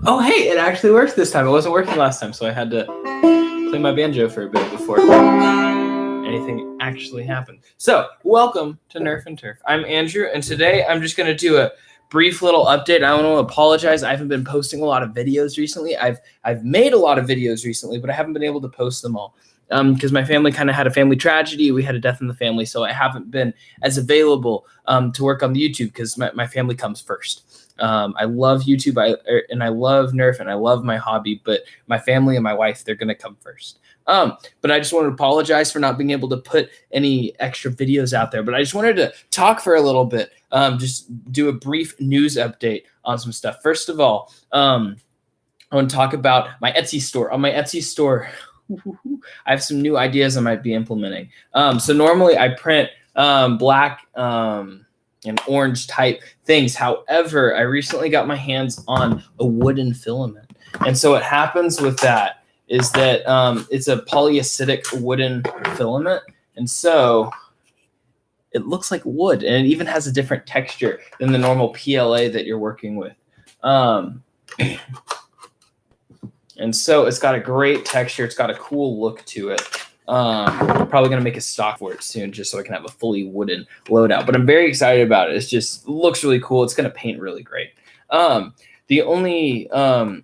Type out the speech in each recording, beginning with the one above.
Oh, hey, it actually worked this time. It wasn't working last time, so I had to play my banjo for a bit before anything actually happened. So, welcome to Nerf and Turf. I'm Andrew, and today I'm just going to do a brief little update. I want to apologize. I haven't been posting a lot of videos recently. I've made a lot of videos recently, but I haven't been able to post them all because my family kind of had a family tragedy. We had a death in the family, so I haven't been as available to work on the YouTube because my family comes first. I love YouTube, and I love Nerf, and I love my hobby, but my family and my wife, they're going to come first. But I just want to apologize for not being able to put any extra videos out there. But I just wanted to talk for a little bit, just do a brief news update on some stuff. First of all, I want to talk about my Etsy store. On my Etsy store, I have some new ideas I might be implementing. So normally I print black and orange type things. However, I recently got my hands on a wooden filament. And so what happens with that is that it's a polyacidic wooden filament. And so it looks like wood, and it even has a different texture than the normal PLA that you're working with. And so it's got a great texture. It's got a cool look to it. I'm probably going to make a stock for it soon just so I can have a fully wooden loadout. But I'm very excited about it. It just looks really cool. It's going to paint really great. The only fallback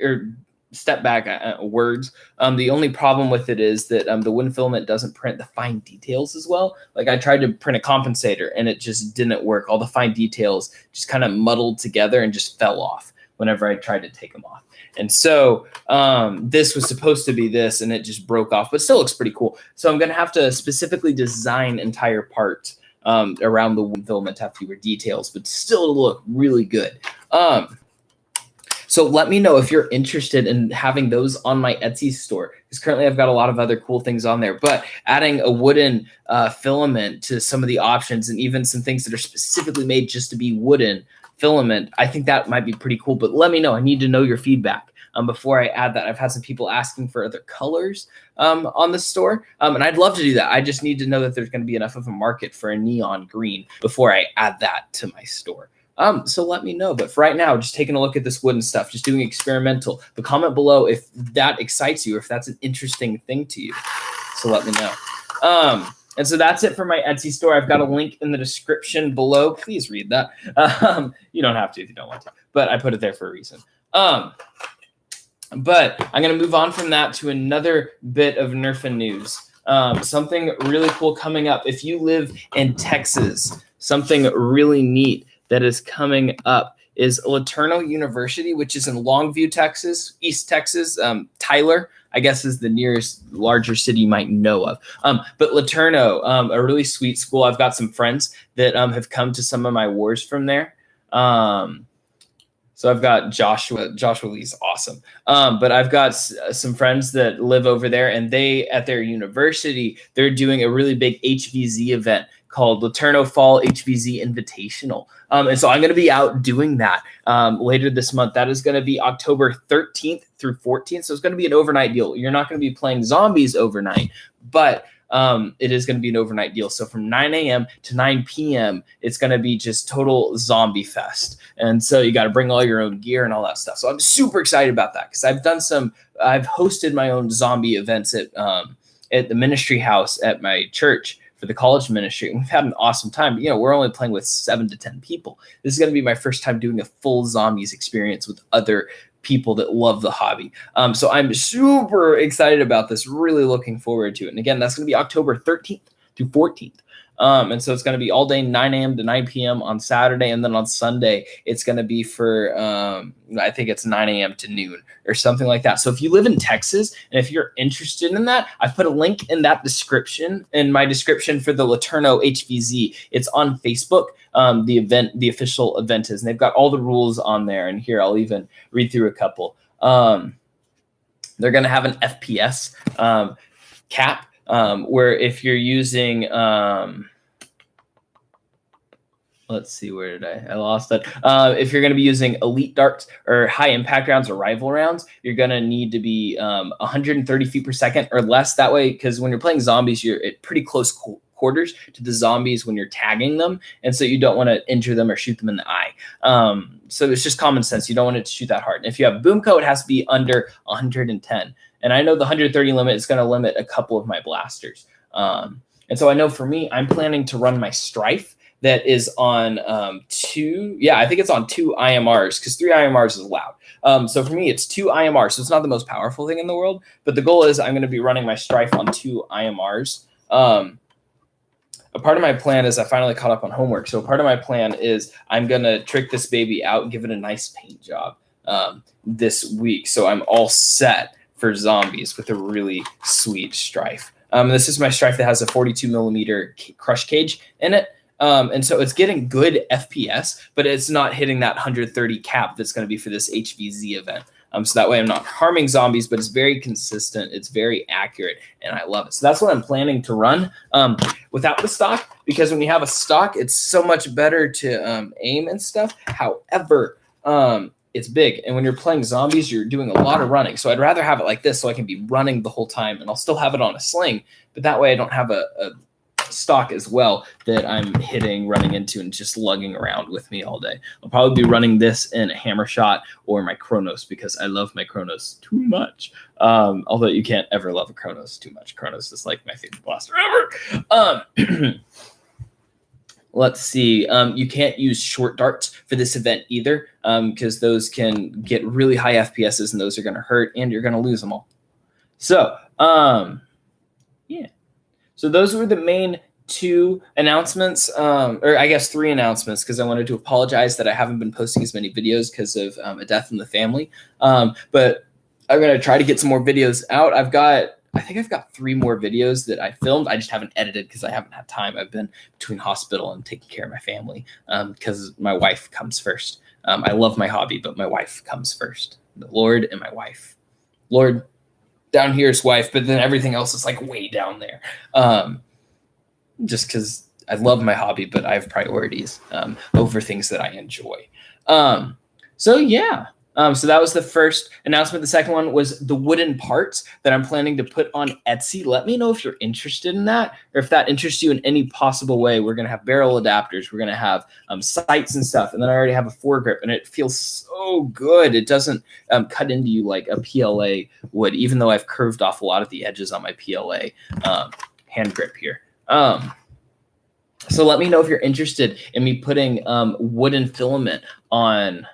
or step back the only problem with it is that the wooden filament doesn't print the fine details as well. Like I tried to print a compensator and it just didn't work. All the fine details just kind of muddled together and just fell off whenever I tried to take them off. And so this was supposed to be this, and it just broke off, but still looks pretty cool. So I'm going to have to specifically design entire parts around the filament to have fewer details, but still look really good. So let me know if you're interested in having those on my Etsy store, because currently I've got a lot of other cool things on there, but adding a wooden filament to some of the options and even some things that are specifically made just to be wooden filament, I think that might be pretty cool. But let me know. I need to know your feedback before I add that. I've had some people asking for other colors on the store, and I'd love to do that. I just need to know that there's going to be enough of a market for a neon green before I add that to my store. So let me know. But for right now, just taking a look at this wooden stuff, just doing experimental. But comment below if that excites you or if that's an interesting thing to you. So let me know. And so that's it for my Etsy store. I've got a link in the description below. Please read that. You don't have to if you don't want to, but I put it there for a reason. But I'm going to move on from that to another bit of Nerf&News. Something really cool coming up. If you live in Texas, something really neat that is coming up is Letourneau University, which is in Longview, Texas, East Texas. Tyler, I guess, is the nearest larger city you might know of. But Letourneau, a really sweet school. I've got some friends that have come to some of my wars from there. So I've got Joshua Lee's awesome. But I've got some friends that live over there, and they, at their university, they're doing a really big HVZ event called Letourneau Fall HVZ Invitational. And so I'm going to be out doing that later this month. That is going to be October 13th through 14th. So it's going to be an overnight deal. You're not going to be playing zombies overnight, but it is going to be an overnight deal. So from 9 a.m. to 9 p.m., it's going to be just total zombie fest. And so you got to bring all your own gear and all that stuff. So I'm super excited about that because I've hosted my own zombie events at the ministry house at my church for the college ministry. And we've had an awesome time. But, we're only playing with 7 to 10 people. This is going to be my first time doing a full zombies experience with other people that love the hobby. So I'm super excited about this, really looking forward to it. And again, that's going to be October 13th through 14th. And so it's going to be all day, 9 a.m. to 9 p.m. on Saturday. And then on Sunday, it's going to be for, I think it's 9 a.m. to noon or something like that. So if you live in Texas and if you're interested in that, I've put a link in that description, in my description for the Letourneau HVZ. It's on Facebook. The official event is, and they've got all the rules on there. And here, I'll even read through a couple. They're going to have an FPS cap. Where if you're using, let's see, where did I lost that. If you're going to be using elite darts or high impact rounds or rival rounds, you're going to need to be 130 feet per second or less. That way, because when you're playing zombies, you're at pretty close quarters to the zombies when you're tagging them. And so you don't want to injure them or shoot them in the eye. So it's just common sense. You don't want it to shoot that hard. And if you have boom coat, it has to be under 110. And I know the 130 limit is going to limit a couple of my blasters. And so I know for me, I'm planning to run my Strife that is on two. Yeah, I think it's on 2 IMRs because 3 IMRs is loud. So for me, it's 2 IMRs. So it's not the most powerful thing in the world, but the goal is I'm going to be running my Strife on 2 IMRs. A part of my plan is I finally caught up on homework. So part of my plan is I'm going to trick this baby out and give it a nice paint job this week. So I'm all set for zombies with a really sweet Strife. This is my Strife that has a 42 millimeter crush cage in it. And so it's getting good FPS, but it's not hitting that 130 cap that's going to be for this HVZ event. So that way I'm not harming zombies, but it's very consistent. It's very accurate, and I love it. So that's what I'm planning to run without the stock, because when you have a stock, it's so much better to aim and stuff. However, it's big, and when you're playing zombies, you're doing a lot of running. So I'd rather have it like this so I can be running the whole time, and I'll still have it on a sling, but that way I don't have a stock as well that I'm hitting, running into, and just lugging around with me all day. I'll probably be running this in a hammer shot or my Chronos because I love my Chronos too much. Although you can't ever love a Chronos too much. Chronos is like my favorite blaster ever. Let's see. You can't use short darts for this event either because those can get really high FPSs and those are going to hurt and you're going to lose them all. So, yeah. So those were the main 2 announcements, or I guess 3 announcements, because I wanted to apologize that I haven't been posting as many videos because of a death in the family. But I'm going to try to get some more videos out. I think I've got 3 more videos that I filmed. I just haven't edited because I haven't had time. I've been between hospital and taking care of my family because my wife comes first. I love my hobby, but my wife comes first. The Lord and my wife. Lord, down here is wife, but then everything else is like way down there. Just because I love my hobby, but I have priorities over things that I enjoy. So yeah. So that was the first announcement. The second one was the wooden parts that I'm planning to put on Etsy. Let me know if you're interested in that, or if that interests you in any possible way. We're going to have barrel adapters. We're going to have sights and stuff. And then I already have a foregrip, and it feels so good. It doesn't cut into you like a PLA would, even though I've curved off a lot of the edges on my PLA hand grip here. So let me know if you're interested in me putting wooden filament on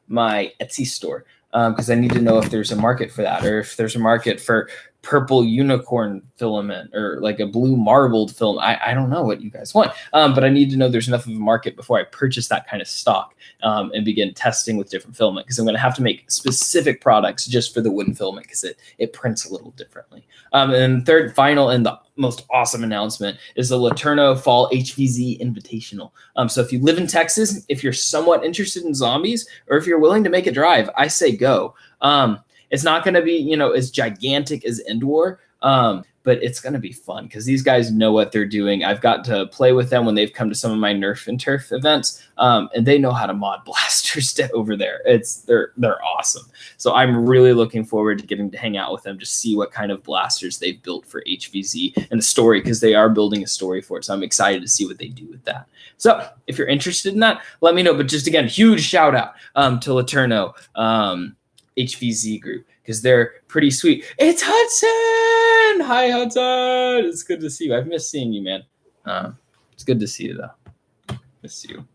my Etsy store, because I need to know if there's a market for that, or if there's a market for purple unicorn filament or like a blue marbled film. I don't know what you guys want, but I need to know there's enough of a market before I purchase that kind of stock and begin testing with different filament, because I'm going to have to make specific products just for the wooden filament because it prints a little differently. And third, final, and the most awesome announcement is the Letourneau Fall HVZ Invitational. So if you live in Texas, if you're somewhat interested in zombies, or if you're willing to make a drive, I say go. It's not going to be, as gigantic as End War, but it's going to be fun because these guys know what they're doing. I've got to play with them when they've come to some of my Nerf&Turf events, and they know how to mod blasters over there. They're awesome. So I'm really looking forward to getting to hang out with them to see what kind of blasters they've built for HVZ and the story, because they are building a story for it. So I'm excited to see what they do with that. So if you're interested in that, let me know. But just again, huge shout out to Letourneau HVZ group, because they're pretty sweet. It's Hudson. Hi, Hudson. It's good to see you. I've missed seeing you, man. It's good to see you, though. Miss you.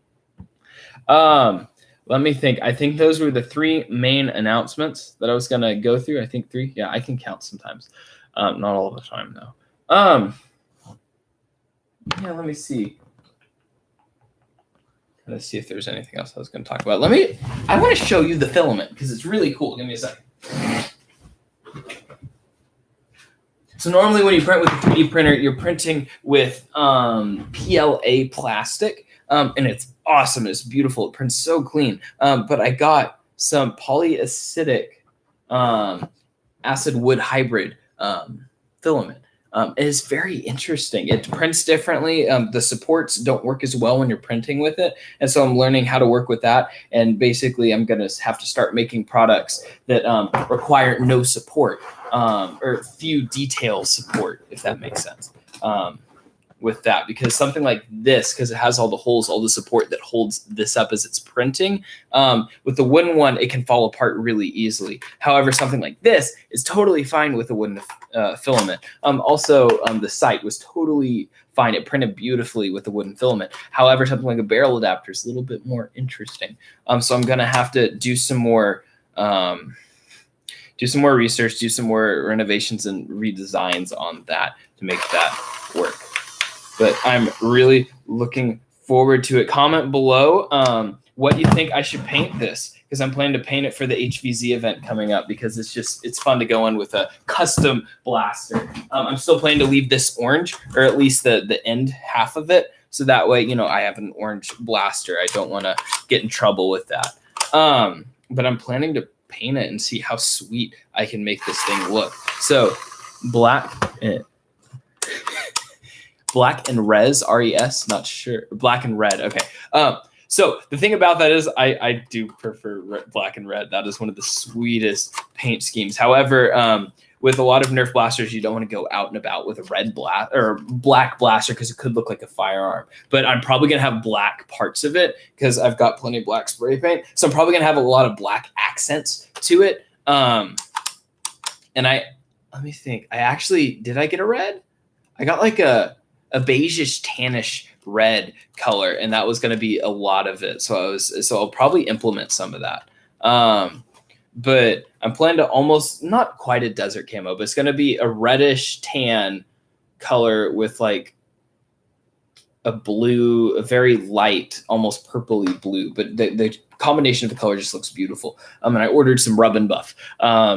Let me think. I think those were the 3 main announcements that I was going to go through. I think 3. Yeah, I can count sometimes. Not all the time, though. Yeah, let me see. Let's see if there's anything else I was going to talk about. I want to show you the filament because it's really cool. Give me a second. So normally when you print with a 3D printer, you're printing with PLA plastic, and it's awesome. It's beautiful. It prints so clean. But I got some polyacidic acid wood hybrid filament. It is very interesting. It prints differently. The supports don't work as well when you're printing with it. And so I'm learning how to work with that. And basically, I'm going to have to start making products that require no support or few detail support, if that makes sense. with that, because something like this, because it has all the holes, all the support that holds this up as it's printing, with the wooden one, it can fall apart really easily. However, something like this is totally fine with a wooden filament. Also, the sight was totally fine. It printed beautifully with the wooden filament. However, something like a barrel adapter is a little bit more interesting. So I'm going to have to do some more research, do some more renovations and redesigns on that to make that work. But I'm really looking forward to it. Comment below what you think I should paint this, because I'm planning to paint it for the HVZ event coming up, because it's fun to go in with a custom blaster. I'm still planning to leave this orange, or at least the end half of it, so that way, you know, I have an orange blaster. I don't want to get in trouble with that. But I'm planning to paint it and see how sweet I can make this thing look. So black and res, R-E-S, not sure. Black and red. Okay. So the thing about that is I do prefer black and red. That is one of the sweetest paint schemes. However, with a lot of Nerf blasters, you don't want to go out and about with a red or black blaster, because it could look like a firearm. But I'm probably going to have black parts of it, because I've got plenty of black spray paint. So I'm probably going to have a lot of black accents to it. And let me think. Did I get a red? I got like a beigeish tannish red color, and that was going to be a lot of it. So I'll probably implement some of that. But I'm planning to almost, not quite a desert camo, but it's going to be a reddish tan color with like a blue, a very light, almost purpley blue. But the combination of the color just looks beautiful. And I ordered some rub and buff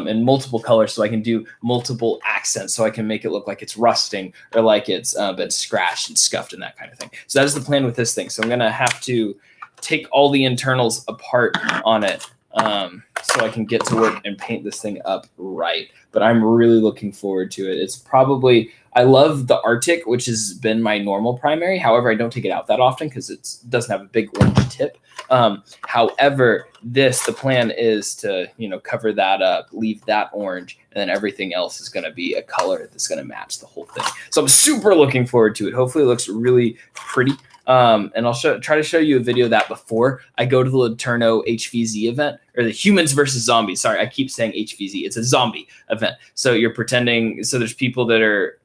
in multiple colors, so I can do multiple accents, so I can make it look like it's rusting, or like it's been scratched and scuffed and that kind of thing. So that is the plan with this thing. So I'm going to have to take all the internals apart on it, so I can get to work and paint this thing up right. But I'm really looking forward to it. It's probably, I love the Arctic, which has been my normal primary. However, I don't take it out that often because it doesn't have a big orange tip. However, the plan is to, you know, cover that up, leave that orange, and then everything else is going to be a color that's going to match the whole thing. So I'm super looking forward to it. Hopefully it looks really pretty. And I'll try to show you a video of that before I go to the Letourneau HVZ event, or the Humans versus Zombies. Sorry, I keep saying HVZ. It's a zombie event. So you're pretending. So there's people that are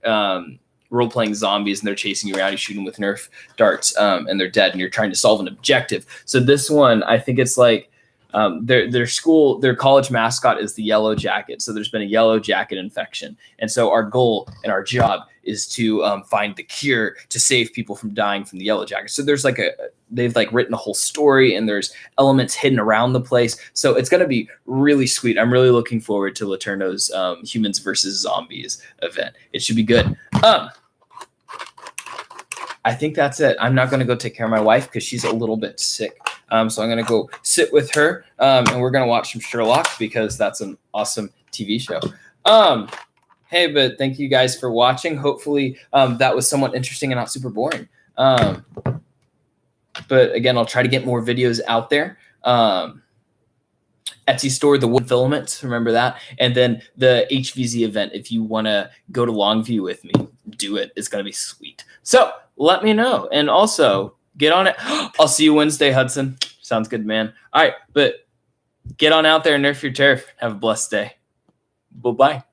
role-playing zombies, and they're chasing you around. You shoot them with Nerf darts, and they're dead, and you're trying to solve an objective. So this one, I think it's like their college mascot is the yellow jacket. So there's been a yellow jacket infection. And so our goal and our job is to find the cure to save people from dying from the yellow jacket. So there's they've written a whole story, and there's elements hidden around the place. So it's going to be really sweet. I'm really looking forward to Letourneau's Humans versus Zombies event. It should be good. I think that's it. I'm not going to go take care of my wife because she's a little bit sick. So I'm going to go sit with her, and we're going to watch some Sherlock, because that's an awesome TV show. Hey, but thank you guys for watching. Hopefully that was somewhat interesting and not super boring. But again, I'll try to get more videos out there. Etsy store, the wood filaments, remember that. And then the HVZ event, if you want to go to Longview with me, do it. It's going to be sweet. So let me know. And also get on it. I'll see you Wednesday, Hudson. Sounds good, man. All right, but get on out there and nerf your turf. Have a blessed day. Bye-bye.